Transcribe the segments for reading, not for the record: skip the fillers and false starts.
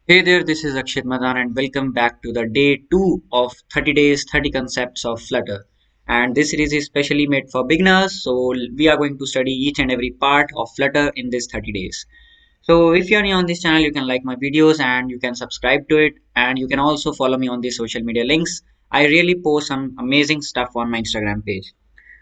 Hey there, this is Akshit Madan and welcome back to the day 2 of 30 days 30 concepts of Flutter. And this series is specially made for beginners, so we are going to study each and every part of Flutter in this 30 days. So if you're new on this channel, you can like my videos and you can subscribe to it, and you can also follow me on the social media links. I really post some amazing stuff on my Instagram page.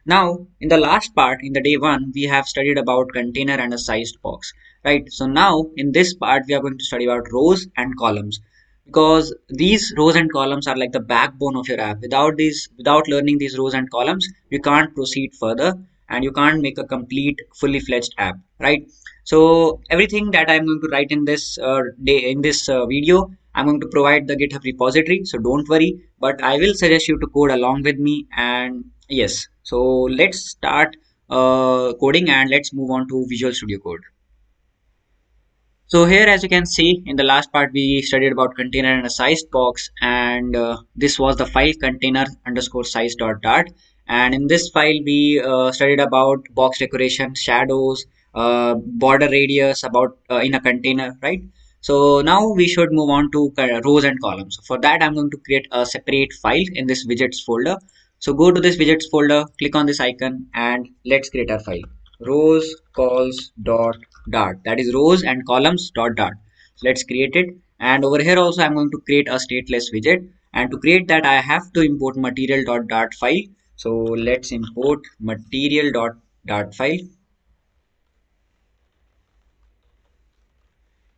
Now, in the last part, in the day one, we have studied about container and a sized box, right? So now, in this part, we are going to study about rows and columns because these rows and columns are like the backbone of your app. Without learning these rows and columns, you can't proceed further and you can't make a complete, fully fledged app, right? So everything that I'm going to write in this video, I'm going to provide the GitHub repository. So don't worry, but I will suggest you to code along with me. And yes, so let's start coding and let's move on to Visual Studio Code. So here, as you can see, in the last part, we studied about container and a sized box, and this was the file container underscore size dot dart. And in this file, we studied about box decoration, shadows, border radius, about in a container, right? So now we should move on to rows and columns. For that, I'm going to create a separate file in this widgets folder. So go to this widgets folder, click on this icon, and let's create our file. Rows calls dot dart, that is rows and columns dot dart. So let's create it, and over here also I'm going to create a stateless widget, and to create that I have to import material dot dart file. So let's import material dot dart file,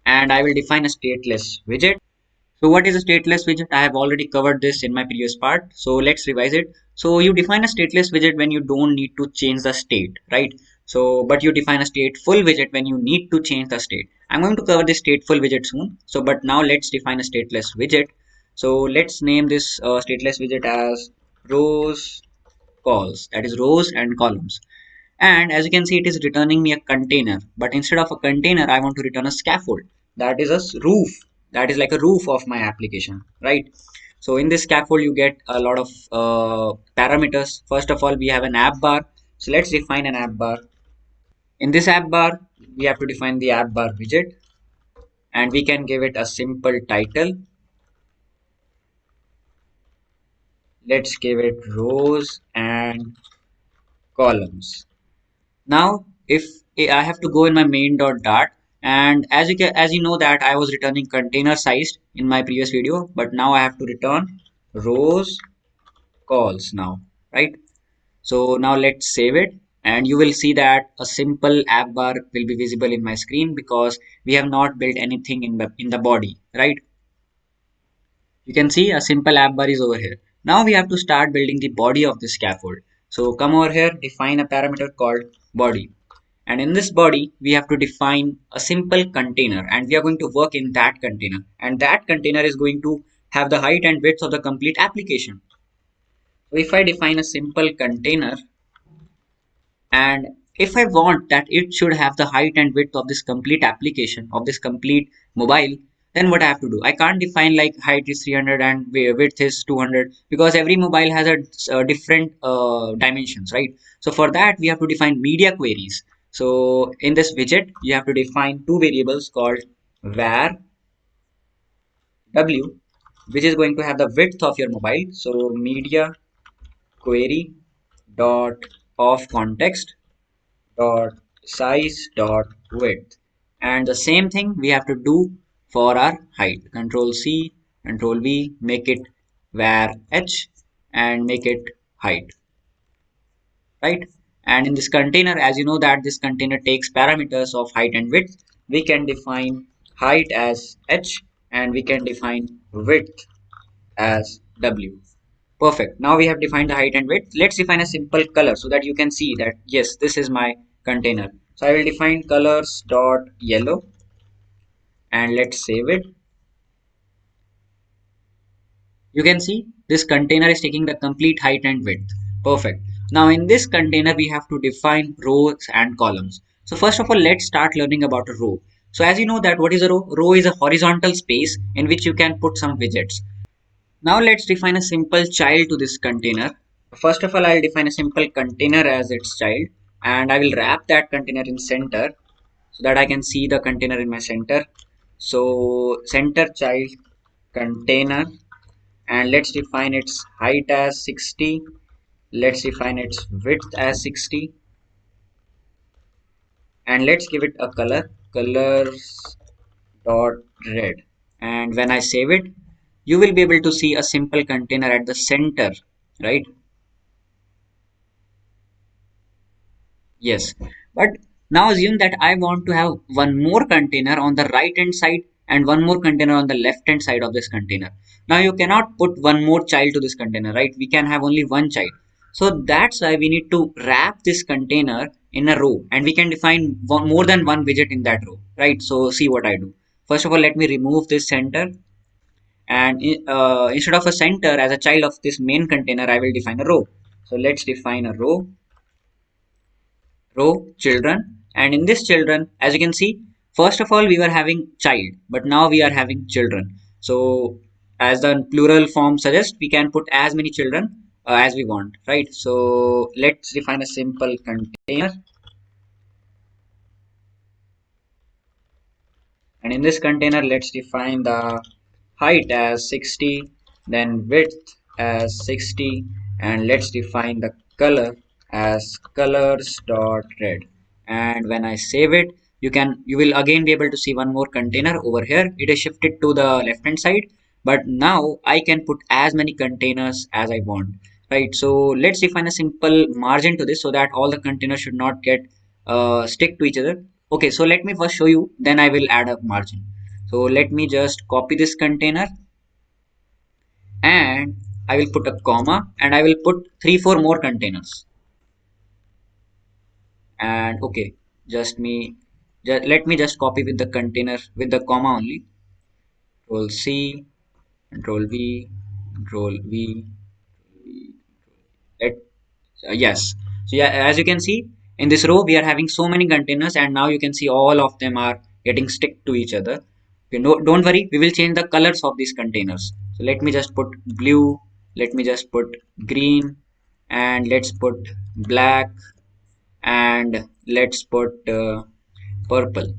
and I will define a stateless widget. So what is a stateless widget? I have already covered this in my previous part. So let's revise it. So you define a stateless widget when you don't need to change the state, right? So, but you define a stateful widget when you need to change the state. I'm going to cover this stateful widget soon. So, but now let's define a stateless widget. So let's name this stateless widget as rows calls, that is rows and columns. And as you can see, it is returning me a container, but instead of a container I want to return a scaffold, that is a roof, that is like a roof of my application, right? So in this scaffold you get a lot of parameters. First of all, we have an app bar. So let's define an app bar. In this app bar we have to define the app bar widget, and we can give it a simple title. Let's give it rows and columns. Now, if I have to go in my main.dart, and as you know that I was returning container sized in my previous video, but now I have to return rows calls now, right? So now let's save it, and you will see that a simple app bar will be visible in my screen because we have not built anything in the body, right? You can see a simple app bar is over here. Now we have to start building the body of the scaffold. So come over here, define a parameter called body. And in this body, we have to define a simple container, and we are going to work in that container. And that container is going to have the height and width of the complete application. So if I define a simple container, and if I want that it should have the height and width of this complete application, of this complete mobile, then what I have to do? I can't define like height is 300 and width is 200 because every mobile has a different dimensions, right? So for that, we have to define media queries. So in this widget, you have to define two variables called var w, which is going to have the width of your mobile. So media query dot of context dot size dot width, and the same thing we have to do for our height. Control C, Control V, make it var h and make it height, right? And in this container, as you know that this container takes parameters of height and width, we can define height as h and we can define width as w. Perfect. Now we have defined the height and width. Let's define a simple color so that you can see that yes, this is my container. So I will define colors dot yellow, and let's save it. You can see this container is taking the complete height and width. Perfect. Now in this container we have to define rows and columns. So first of all, let's start learning about a row. So as you know that what is a row? Row is a horizontal space in which you can put some widgets. Now let's define a simple child to this container. First of all, I'll define a simple container as its child, and I will wrap that container in center so that I can see the container in my center. So center child container, and let's define its height as 60. Let's define its width as 60, and let's give it a colors dot red. And when I save it, you will be able to see a simple container at the center, right? Yes, but now assume that I want to have one more container on the right hand side and one more container on the left hand side of this container. Now you cannot put one more child to this container, right? We can have only one child. So that's why we need to wrap this container in a row, and we can define more than one widget in that row, right? So see what I do. First of all, let me remove this center, and instead of a center as a child of this main container, I will define a row. So let's define a row children, and in this children, as you can see, first of all we were having child, but now we are having children. So as the plural form suggests, we can put as many children as we want, right? So let's define a simple container, and in this container let's define the height as 60, then width as 60, and let's define the color as colors dot red. And when I save it, you will again be able to see one more container over here. It is shifted to the left hand side, but now I can put as many containers as I want, right? So let's define a simple margin to this so that all the containers should not get stick to each other. Okay, so let me first show you, then I will add a margin. So let me just copy this container, and I will put a comma, and I will put 3 4 more containers. And okay, let me just copy with the container with the comma only. Control C, Control V, Control V. Let yes. So yeah, as you can see in this row, we are having so many containers, and now you can see all of them are getting stick to each other. Okay, no, don't worry, we will change the colors of these containers. So let me just put blue, let me just put green, and let's put black, and let's put purple.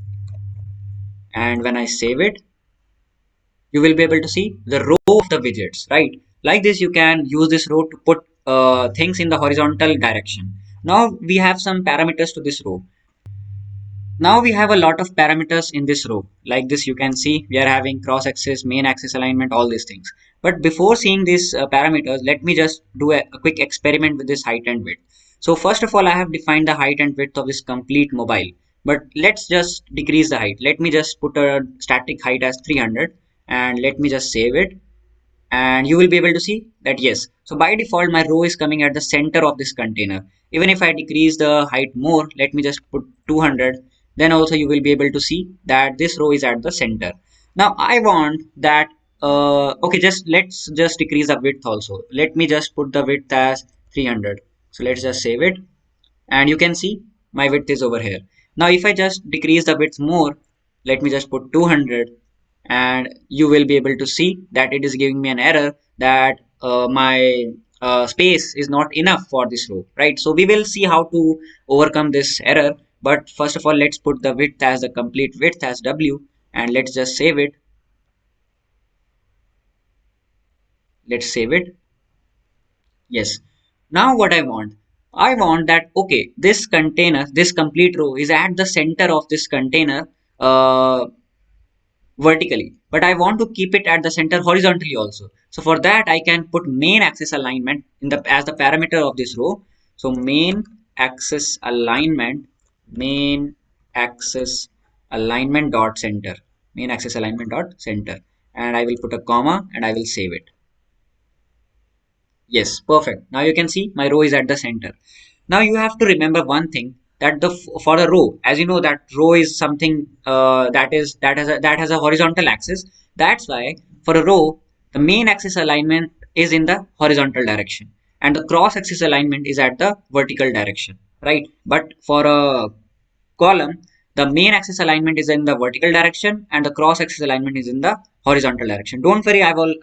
And when I save it, you will be able to see the row of the widgets, right? Like this, you can use this row to put things in the horizontal direction. Now we have some parameters to this row. Now we have a lot of parameters in this row. Like this, you can see we are having cross axis, main axis alignment, all these things. But before seeing these parameters, let me just do a quick experiment with this height and width. So first of all, I have defined the height and width of this complete mobile. But let's just decrease the height. Let me just put a static height as 300, and let me just save it, and you will be able to see that yes, so by default my row is coming at the center of this container. Even if I decrease the height more, let me just put 200, then also you will be able to see that this row is at the center. Now I want that okay, just let's just decrease the width also. Let me just put the width as 300. So let's just save it, and you can see my width is over here. Now if I just decrease the width more, let me just put 200, and you will be able to see that it is giving me an error that my space is not enough for this row, right? So we will see how to overcome this error, but first of all let's put the width as the complete width as W, and let's just save it. Let's save it. Yes. Now what I want that okay, this container, this complete row is at the center of this container vertically, but I want to keep it at the center horizontally also. So for that I can put main axis alignment in the as the parameter of this row. So main axis alignment dot center, main axis alignment dot center, and I will put a comma and I will save it. Yes, perfect. Now you can see my row is at the center. Now you have to remember one thing, that for a row, as you know that row is something that has a horizontal axis. That's why for a row the main axis alignment is in the horizontal direction, and the cross axis alignment is at the vertical direction, right? But for a column, the main axis alignment is in the vertical direction and the cross axis alignment is in the horizontal direction. Don't worry, I will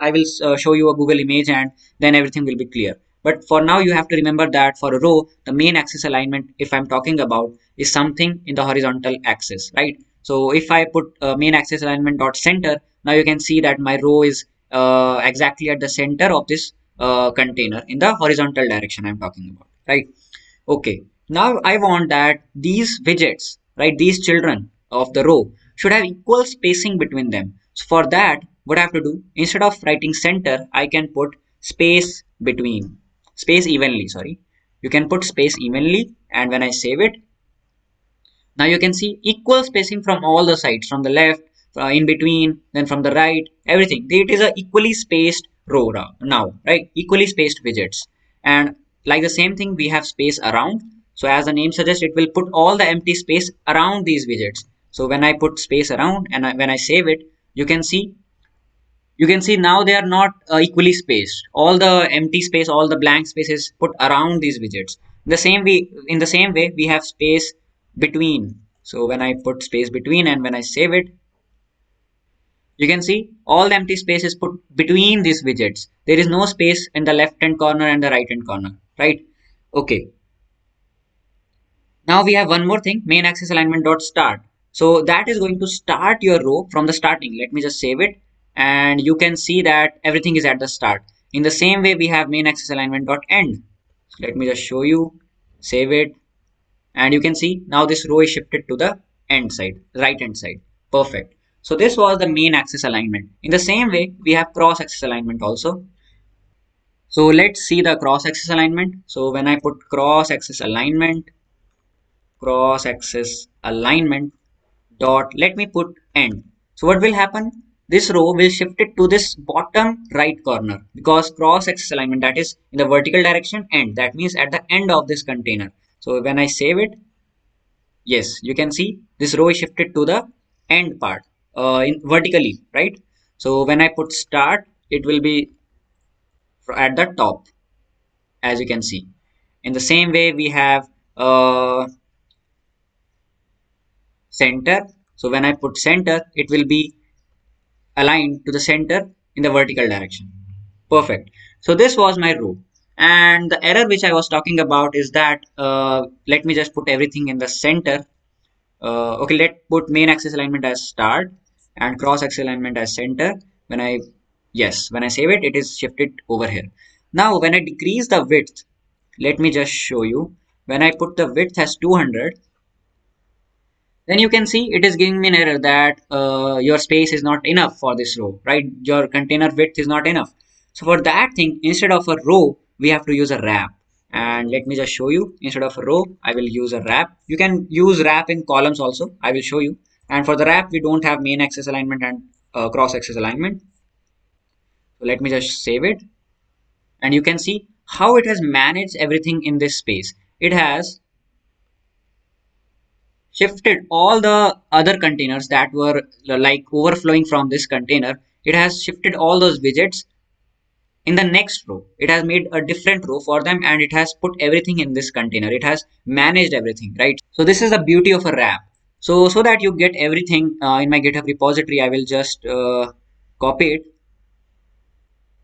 show you a Google image and then everything will be clear. But for now, you have to remember that for a row, the main axis alignment, if I'm talking about, is something in the horizontal axis, right? So if I put main axis alignment dot center, now you can see that my row is exactly at the center of this container in the horizontal direction I'm talking about, right? Okay, now I want that these widgets, right, these children of the row should have equal spacing between them. So for that, what I have to do, instead of writing center, I can put space between, space evenly, sorry. You can put space evenly, and when I save it, now you can see equal spacing from all the sides, from the left, in between, then from the right, everything. It is a equally spaced row now, right? Equally spaced widgets. And like the same thing, we have space around. So as the name suggests, it will put all the empty space around these widgets. So when I put space around and when I save it, you can see now they are not equally spaced. All the empty space, all the blank space is put around these widgets. In the same way, we have space between. So when I put space between and when I save it, you can see all the empty space is put between these widgets. There is no space in the left hand corner and the right hand corner, right? Okay. Now we have one more thing, main axis alignment dot start. So that is going to start your row from the starting. Let me just save it, and you can see that everything is at the start. In the same way, we have main axis alignment dot end. So let me just show you, save it, and you can see now this row is shifted to the end side, right hand side. Perfect. So this was the main axis alignment. In the same way, we have cross axis alignment also. So let's see the cross axis alignment. So when I put cross axis alignment dot, let me put end. So what will happen, this row will shift it to this bottom right corner, because cross axis alignment, that is in the vertical direction, end, that means at the end of this container. So when I save it, yes, you can see this row is shifted to the end part, in vertically, right? So when I put start, it will be at the top, as you can see. In the same way, we have center. So when I put center, it will be aligned to the center in the vertical direction. Perfect. So this was my row. And the error which I was talking about is that, let me just put everything in the center. Okay, let's put main axis alignment as start and cross axis alignment as center. When I, yes, when I save it, it is shifted over here. Now, when I decrease the width, let me just show you. When I put the width as 200, then you can see it is giving me an error that your space is not enough for this row, right? Your container width is not enough. So for that thing, instead of a row, we have to use a wrap. And let me just show you, instead of a row, I will use a wrap. You can use wrap in columns also. I will show you. And for the wrap, we don't have main axis alignment and cross axis alignment. So let me just save it. And you can see how it has managed everything in this space. It has shifted all the other containers that were like overflowing from this container. It has shifted all those widgets in the next row. It has made a different row for them, and it has put everything in this container. It has managed everything, right? So this is the beauty of a wrap. So that you get everything in my GitHub repository, I will just copy it.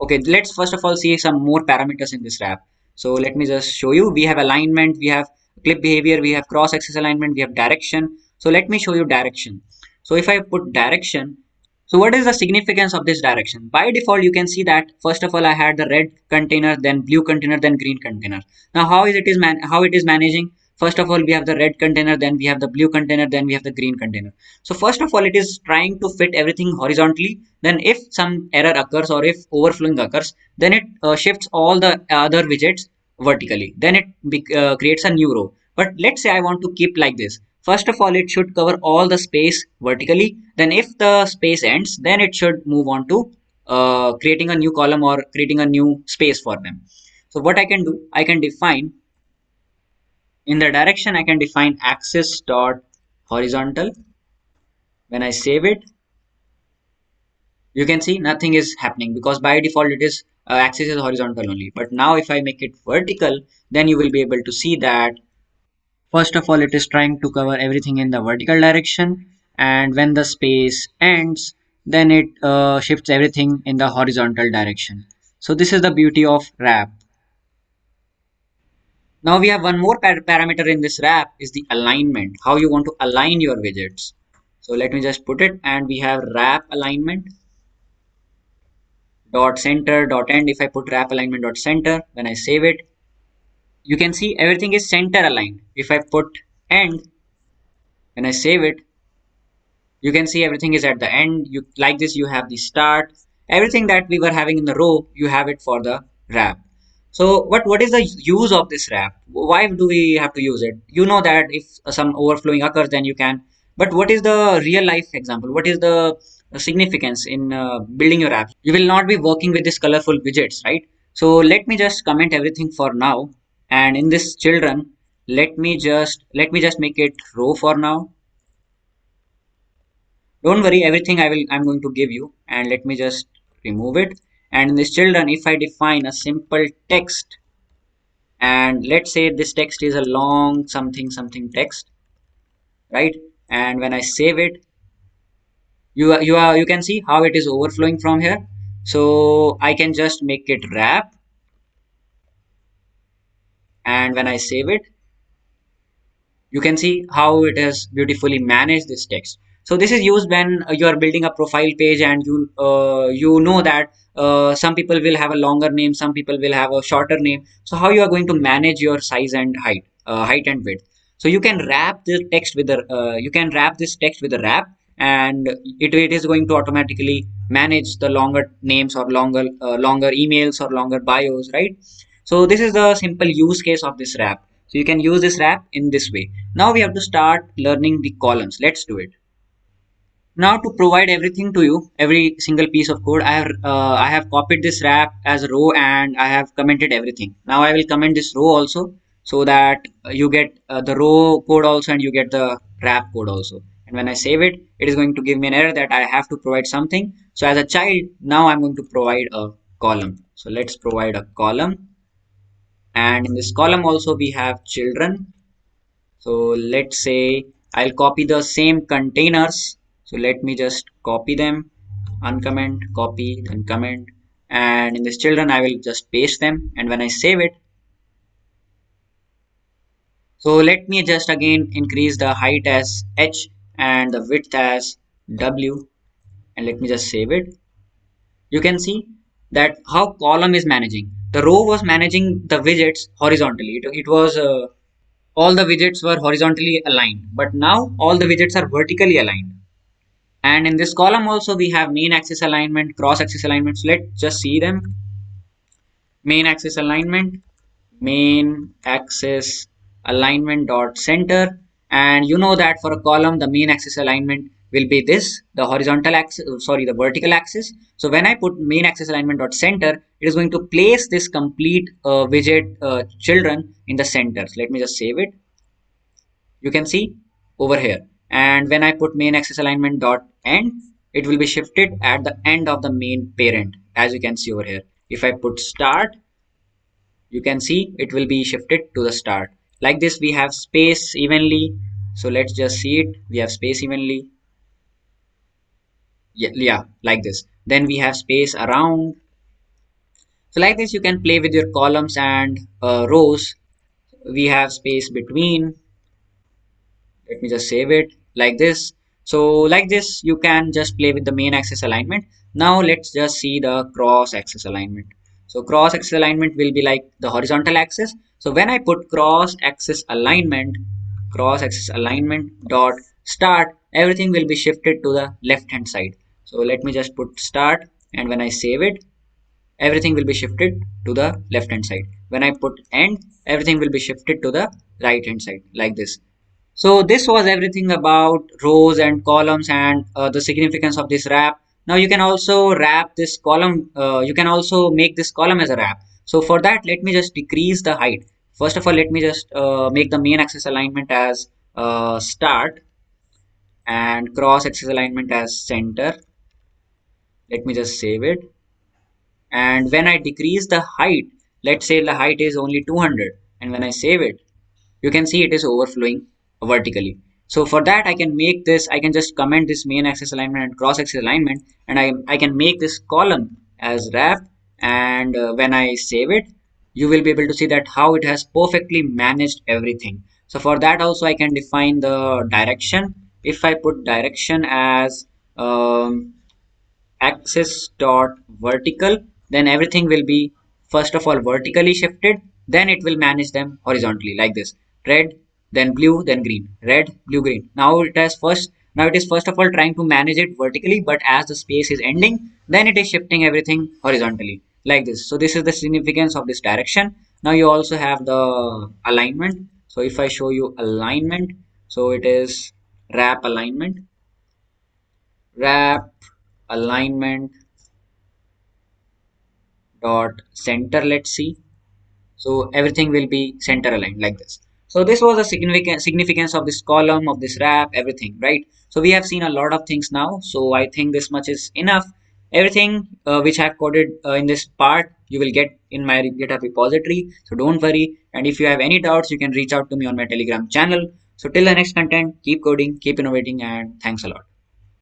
Okay, let's first of all see some more parameters in this wrap. So let me just show you. We have alignment, we have clip behavior, we have cross axis alignment, we have direction. So let me show you direction. So if I put direction, so what is the significance of this direction? By default, you can see that first of all, I had the red container, then blue container, then green container. Now, how it is managing? First of all, we have the red container, then we have the blue container, then we have the green container. So first of all, it is trying to fit everything horizontally. Then if some error occurs or if overflowing occurs, then it shifts all the other widgets vertically. Then it creates a new row. But let's say I want to keep like this. First of all, it should cover all the space vertically. Then if the space ends, then it should move on to creating a new column or creating a new space for them. So what I can do, I can define in the direction, I can define axis dot horizontal. When I save it, you can see nothing is happening because by default it is axis is horizontal only. But now if I make it vertical, then you will be able to see that first of all, it is trying to cover everything in the vertical direction, and when the space ends, then it shifts everything in the horizontal direction. So this is the beauty of wrap. Now we have one more parameter in this wrap is the alignment, how you want to align your widgets. So let me just put it, and we have wrap alignment dot center dot end. If I put wrap alignment dot center, when I save it, you can see everything is center aligned. If I put end, when I save it, you can see everything is at the end. You like this, you have the start, everything that we were having in the row, you have it for the wrap. So what is the use of this wrap? Why do we have to use it? You know that if some overflowing occurs, then you can. But what is the real life example? What is the significance in building your app? You will not be working with this colorful widgets, right? So let me just comment everything for now. And in this children, let me just make it row for now. Don't worry, everything I'm going to give you, and let me just remove it. And in this children, if I define a simple text, and let's say this text is a long something something text, right? And when I save it, you can see how it is overflowing from here. So I can just make it wrap, and when I save it, you can see how it has beautifully managed this text. So this is used when you are building a profile page, and you know that some people will have a longer name, some people will have a shorter name. So how you are going to manage your size and height and width? So you can wrap the text with the you can wrap this text with a wrap, and it is going to automatically manage the longer names or longer emails or longer bios, right? So this is the simple use case of this wrap. So you can use this wrap in this way. Now we have to start learning the columns. Let's do it. Now to provide everything to you, every single piece of code, I have copied this wrap as a row, and I have commented everything. Now I will comment this row also, so that you get the row code also, and you get the wrap code also. And when I save it, it is going to give me an error that I have to provide something. So as a child, now I'm going to provide a column. So let's provide a column, and in this column also we have children. So let's say I'll copy the same containers. So let me just copy them, uncomment, copy, then comment. And in this children, I will just paste them. And when I save it, so let me just again increase the height as H and the width as W. And let me just save it. You can see that how column is managing. The row was managing the widgets horizontally. It was all the widgets were horizontally aligned, but now all the widgets are vertically aligned. And in this column also we have main axis alignment, cross axis alignment. So let's just see them. Main axis alignment, main axis alignment dot center. And you know that for a column the main axis alignment will be this, the horizontal axis, sorry, the vertical axis. So when I put main axis alignment dot center, it is going to place this complete widget children in the center. So let me just save it. You can see over here. And when I put main axis alignment dot end, it will be shifted at the end of the main parent, as you can see over here. If I put start, you can see it will be shifted to the start. Like this, we have space evenly. So let's just see it. We have space evenly. Yeah, like this. Then we have space around. So like this, you can play with your columns and rows. We have space between. Let me just save it like this. So like this, you can just play with the main axis alignment. Now let's just see the cross axis alignment. So cross axis alignment will be like the horizontal axis. So when I put cross axis alignment dot start, everything will be shifted to the left hand side. So let me just put start, and when I save it, everything will be shifted to the left hand side. When I put end, everything will be shifted to the right hand side, like this. So this was everything about rows and columns, and the significance of this wrap. Now you can also wrap this column. You can also make this column as a wrap. So for that, let me just decrease the height. First of all, let me just make the main axis alignment as start, and cross axis alignment as center. Let me just save it. And when I decrease the height, let's say the height is only 200, and when I save it, you can see it is overflowing vertically. So for that, I can make this, I can just comment this main axis alignment and cross axis alignment, and I can make this column as wrap. And when I save it, you will be able to see that how it has perfectly managed everything. So for that also, I can define the direction. if I put direction as axis dot vertical, then everything will be first of all vertically shifted, then it will manage them horizontally like this: red, then blue, then green, red, blue, green. Now it is first of all trying to manage it vertically, but as the space is ending, then it is shifting everything horizontally like this. So this is the significance of this direction. Now you also have the alignment. So if I show you alignment, so it is wrap alignment, wrap alignment dot center. Let's see. So everything will be center aligned like this. So this was a significance of this column, of this wrap, everything, right? So we have seen a lot of things now, so I think this much is enough. Everything which I have coded in this part you will get in my GitHub repository, so don't worry. And if you have any doubts, you can reach out to me on my Telegram channel. So till the next content, keep coding, keep innovating, and thanks a lot.